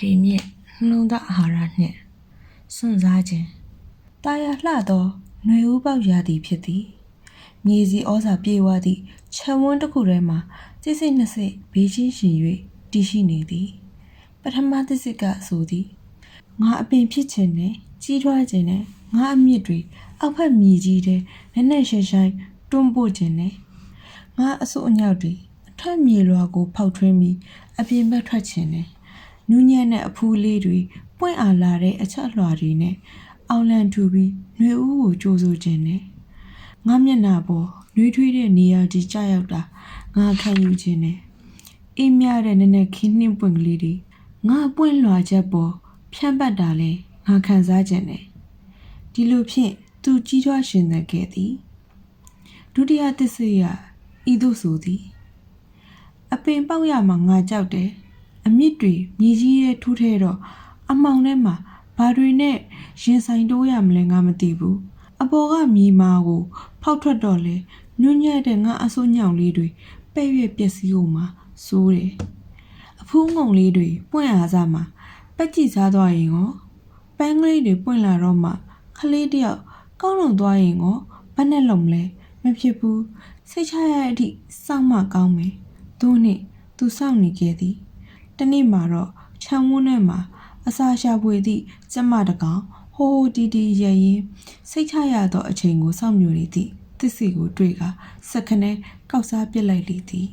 ဖေမြင့်နှလုံးသားအာဟာရနှင့်စွန့်စားခြင်းတာယာလှသောຫນွေဦးပေါက်ရာသီဖြစ်သည်မြေစီဩဇာပြေဝသည့်ခြံဝန်းတစ်ခုထဲမှစိတ်စိတ်နှစ်စိတ်ဘေးချင်းရှင်၍တည်ရှိနေသည်ပထမသစ်စစ်ကဆိုသည်ငါအပင်ဖြစ်ခြင်းနဲ့ကြီးထွားခြင်းနဲ့ငါအမြင့်တွေအောက်ဖက်မြေကြီးထဲနက်နက်ရှိုင်းရှိုင်းတွန်းပို့ခြင်းနဲ့ငါအစိုးအညောက်တွေအထက်မြေလွာကိုဖောက်ထွင်းပြီးအပြင်ဘက်ထွက်ခြင်းနဲ့နူးညံ့တဲ့အဖူးလေးတွေပွင့်အားလာတဲ့အချက်အလွှာတွေနဲ့အောင်လံထူပြီးနှွေဦးကိုကြိုးဆိုခြင်းနဲ့ငါမျက်နှာပေါ်နှွေးထွေးတဲ့နေရာကြီးကြာရောက်တာငါခံယူခြင်းနဲ့အေးမြတဲ့နက်နက်ခင်းနှင်းပွင့်ကလေးတွေငါပွင့်လွှာချက်ပေါ်ဖြန့်ပတ်တာလဲငါခံစားခြင်းနဲ့ဒီလိုဖြင့်သူကြီးထွားရှင်သန်ခဲ့သည်ဒုတိယသစ္စာရဤသို့ဆိုသည်အပင်ပေါက်ရမှာငါကြောက်တယ်အမြင့်တွေမြေကြီးထဲထိုးထဲတော့အမောင်ထဲမှာဘာတွေနဲ့ရင်ဆိုင်တိုးရမလဲငါမသိဘူးအပေါ်ကမြေမာကိုဖောက်ထွက်တော့လဲညွန့်ညံ့တဲ့ငါအစိုးညောင်လေးတွေပဲ့ရွက်ပျက်စီးအောင်မှာစိုးတယ်အဖူးငုံလေးတွေပွင့်အားစားမှာပက်ကြည့်စားသွားရင်ရောပန်းကလေးတွေပွင့်လာတော့မှခလေးတယောက်ကောင်းလုံသွားရင်ရောဘာနဲ့လုံလဲမဖြစ်ဘူးစိတ်ချရတဲ့အထိစောင့်မှကောင်းမယ်သူနှင့်သူစောင့်နေခဲ့သည်တနေ့မှာတော့ခြံဝန်းထဲမှာအစာရှာဖွေသည့်ကျမတကောင်ဟိုးတီတီရရင်စိတ်ချရသောအချိန်ကိုစောင့်မျှော်နေသည့်သစ်စီကိုတွေ့ကစက္ကနဲကောက်စားပစ်လိုက်လေသည်